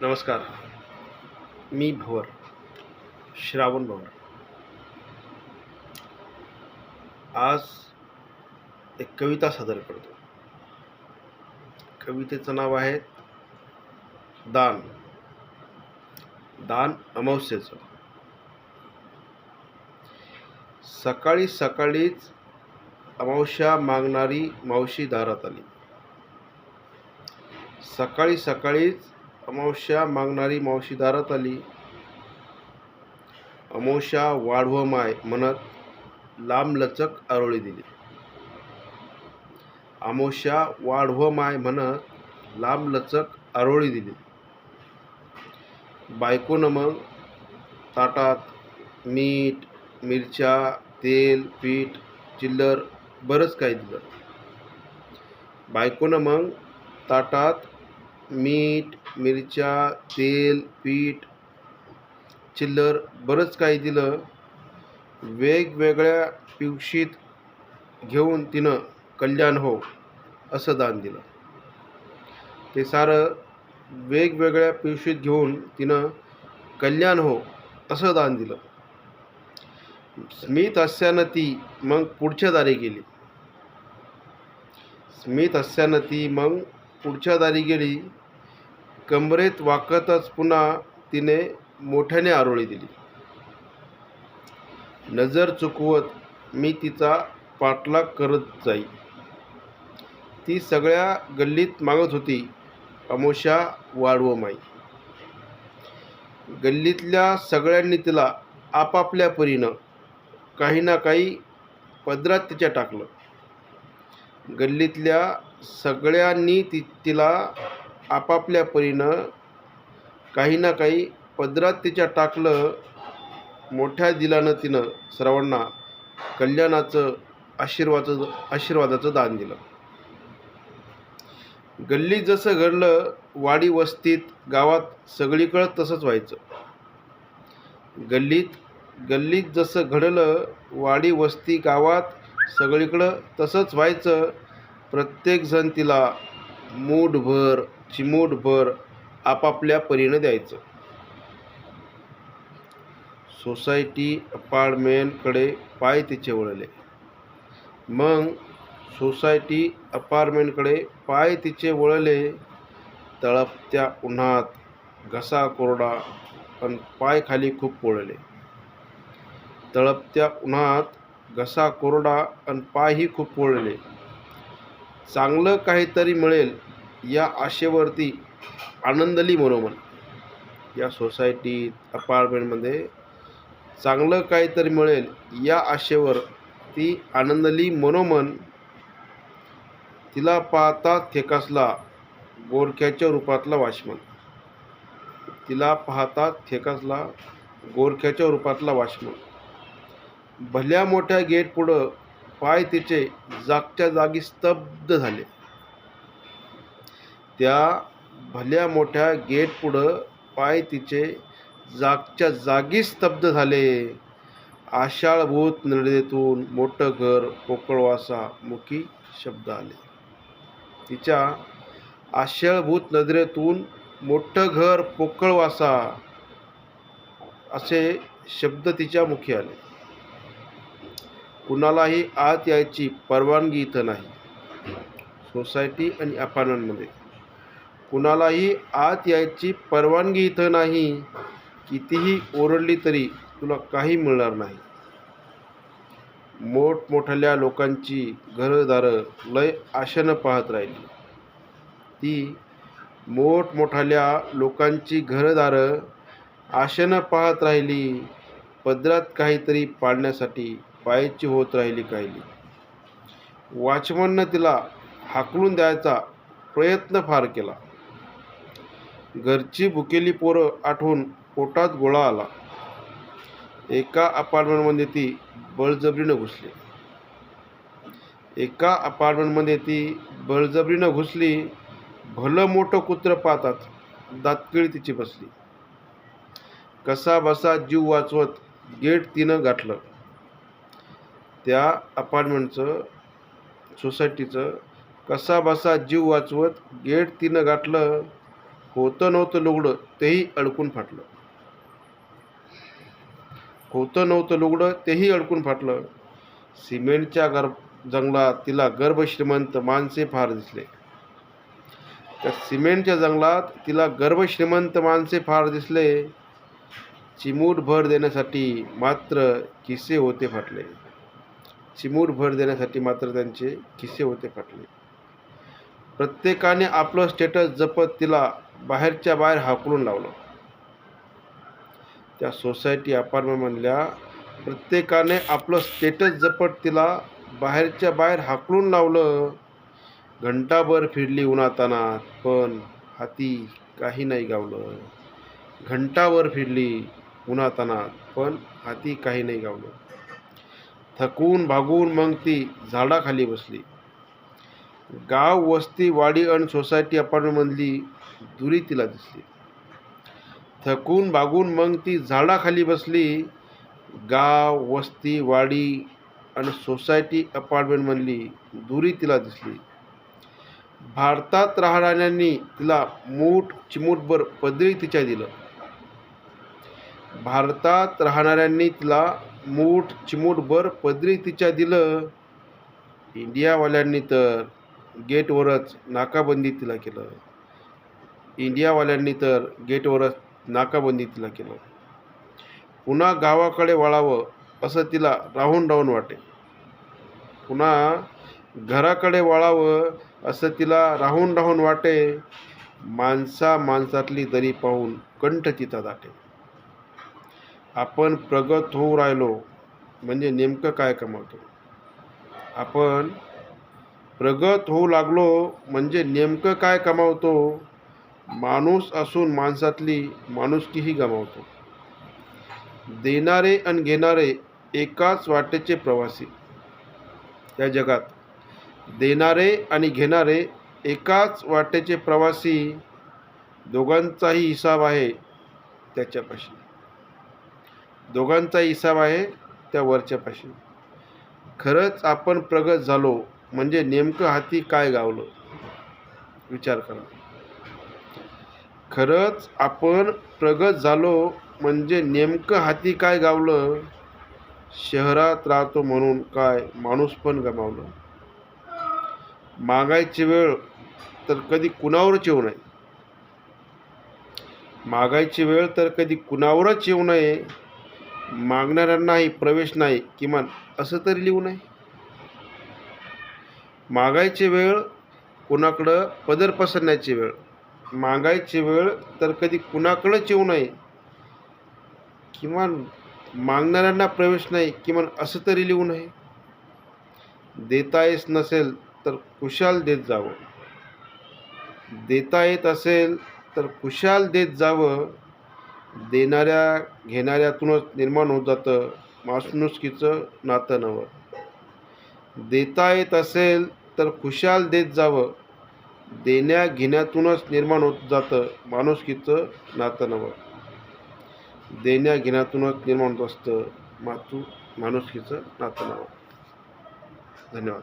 नमस्कार. मी भवर, श्रावण भवर. आज एक कविता सादर करतो. कवितेचं नाव आहे दान. दान अमावस्येचं. सकाळी सकाळीच अमावस्या मागणारी मावशी दारात आली. सकाळी सकाळीच अमावस्या मागणारी मावशी दारात आली. अमावस्या वाढव माय म्हणत लांबलचक आरोळी दिली. अमावस्या वाढव माय म्हणत लांबलचक आरोळी दिली. बायकोनं मग ताटात मीठ, मिरच्या, तेल, पीठ, चिल्लर बरंच काही दिलं. बायकोनं मग ताटात मीठ, मिरच्या, तेल, पीठ, चिल्लर बरंच काही दिलं. वेगवेगळ्या पिवशीत घेऊन तिनं कल्याण हो असं दान दिलं. ते सारं वेगवेगळ्या पिवशीत घेऊन तिनं कल्याण हो असं दान दिलं. स्मित हास्यानं ती मग पुढच्या दारी गेली. स्मित हास्यानं ती मग पुढच्या दारी गेली. कंबरेत वाकतच पुन्हा तिने मोठ्याने आरोळी दिली. नजर चुकवत मी तिचा पाठलाग करत जाई. ती सगळ्या गल्लीत मागत होती अमावस्या वाढव माई. गल्लीतल्या सगळ्यांनी तिला आपापल्या परीनं काही ना काही पदरात तिच्या टाकलं. गल्लीतल्या सगळ्यांनी तिला आपापल्या परीनं काही ना काही पदरात तिच्या टाकलं. मोठ्या दिलानं तिनं सर्वांना कल्याणाचं आशीर्वादाचं दान दिलं. गल्लीत जसं घडलं वाडी वस्तीत गावात सगळीकडं तसंच व्हायचं. गल्लीत जसं घडलं वाडी वस्ती गावात सगळीकडं तसंच व्हायचं. प्रत्येकजण तिला मूठभर चिमूटभर आपापल्या परीनं द्यायचं. सोसायटी अपार्टमेंटकडे पाय तिचे वळले. मग सोसायटी अपार्टमेंटकडे पाय तिचे वळले. तळपत्या उन्हात घसा कोरडा अन पाय खाली खूप पोळले. तळपत्या उन्हात घसा कोरडा अन पायही खूप पोळले. चांगलं काहीतरी मिळेल या आशेवरती आनंदली मनोमन. या सोसायटीत अपार्टमेंटमध्ये चांगलं काहीतरी मिळेल या आशेवर ती आनंदली मनोमन. तिला पाहता ठेकासला गोरख्याच्या रूपातला वॉचमन. तिला पाहता ठेकासला गोरख्याच्या रूपातला वॉचमन. भल्या मोठ्या गेट पुढं पाय तिचे जागच्या जागी स्तब्ध झाले. त्या भल्या मोठ्या गेट पुढं पाय तिचे जागच्या जागी स्तब्ध झाले. आषाढभूत नळदेतून मोठं घर पोकळवासा मुखी शब्द आले. तिच्या आषाढभूत नजरेतून मोठं घर पोकळवासा असे शब्द तिच्या मुखी आले. कुणालाही आत यायची परवानगी इथं नाही. सोसायटी आणि अपार्टमेंटमध्ये कुणालाही आत यायची परवानगी इथं नाही. कितीही ओरडली तरी तुला काही मिळणार नाही. मोठमोठ्या लोकांची घरदारं लय आशेनं पाहत राहिली. ती मोठमोठ्या लोकांची घरदारं आशेनं पाहत राहिली. पदरात काहीतरी पाडण्यासाठी पायाची होत राहिली काहिली. वॉचमननं तिला हाकलून द्यायचा प्रयत्न फार केला. घरची भुकेली पोरं आठवून पोटात गोळा आला. एका अपार्टमेंटमध्ये ती बळजबरीनं घुसली. भलं मोठं कुत्रं पाहतात दातकिळी तिची बसली. कसा बसा जीव वाचवत गेट तिनं गाठलं. त्या अपार्टमेंटचं सोसायटीचं कसा बसा जीव वाचवत गेट तिनं गाठलं. होतं नव्हतं लुगडं तेही अडकून फाटलं. होतं नव्हतं लुगडं तेही अडकून फाटलं. सिमेंटच्या जंगलात तिला गर्भ श्रीमंत माणसे फार दिसले. त्या सिमेंटच्या जंगलात तिला गर्भ श्रीमंत माणसे फार दिसले. चिमूट भर देण्यासाठी मात्र खिसे होते फाटले. चिमूट भर देण्यासाठी मात्र त्यांचे खिसे होते फाटले. प्रत्येकाने आपलं स्टेटस जपत तिला बाहेरच्या बाहेर हाकलून लावलं. त्या सोसायटी अपार्टमेंटमधल्या प्रत्येकाने आपलं स्टेटस जपत तिला बाहेरच्या बाहेर हाकलून लावलं. घंटाभर फिरली उन्हातानात पण हाती काही नाही गावलं. घंटाभर फिरली उन्हातानात पण हाती काही नाही गावलं. थकून भागून मग ती झाडाखाली बसली. गाव, वस्ती, वाडी आणि सोसायटी अपार्टमेंटमधली दुरी तिला दिसली. थकून भागून मग ती झाडाखाली बसली. गाव, वस्ती, वाडी आणि सोसायटी अपार्टमेंटमधली दुरी तिला दिसली. भारतात राहणाऱ्यांनी तिला चिमूटभर पदरी तिच्या दिलं. भारतात राहणाऱ्यांनी तिला चिमूटभर पदरी तिच्या दिलं. इंडियावाल्यांनी तर गेटवरच नाकाबंदी तिला केलं. इंडियावाल्यांनी तर गेटवरच नाकाबंदी तिला केलं. पुन्हा गावाकडे वळावं असं तिला राहून राहून वाटे. पुन्हा घराकडे वळावं असं तिला राहून राहून वाटे. माणसातली दरी पाहून कंठ तिचा दाटे. आपण प्रगत होऊ राहिलो म्हणजे नेमकं काय कमावतो? आपण प्रगत होऊ लागलो म्हणजे नेमकं काय कमावतो? माणूस असून माणसातली माणुसकीही गमावतो. देणारे आणि घेणारे एकाच वाटेचे प्रवासी. या जगात देणारे आणि घेणारे एकाच वाटेचे प्रवासी. दोघांचाही हिसाब आहे त्याच्यापाशी. दोघांचाही हिसाब आहे त्या वरच्यापाशी. खरंच आपण प्रगत झालो म्हणजे नेमकं हाती काय गावलं? विचार करा. खरंच आपण प्रगत झालो म्हणजे नेमकं हाती काय गावलं? शहरात राहतो म्हणून काय माणूस पण गमावलं. मागायची वेळ तर कधी कुणावरच येऊ नये. मागायची वेळ तर कधी कुणावरच येऊ नये. मागणाऱ्यांनाही प्रवेश नाही किमान असं तरी लिहू नये. मागायची वेळ कुणाकडं पदर पसरण्याची वेळ. मागायची वेळ तर कधी कुणाकडंच येऊ नये. किमान मागणाऱ्यांना प्रवेश नाही किमान असं तरी लिहू नये. देता येत नसेल तर कुशाल देत जावं. देता येत असेल तर कुशाल देत जावं. देणाऱ्या घेणाऱ्यातूनच निर्माण होत जातं माणुसकीचं नातं नवं. देता येत असेल तर खुशाल देत जावं. देण्या घेण्यातूनच निर्माण होत जातं माणुसकीचं नातं नवं. देण्या घेण्यातूनच निर्माण होत असतं माणुसकीचं नातं नवं. धन्यवाद.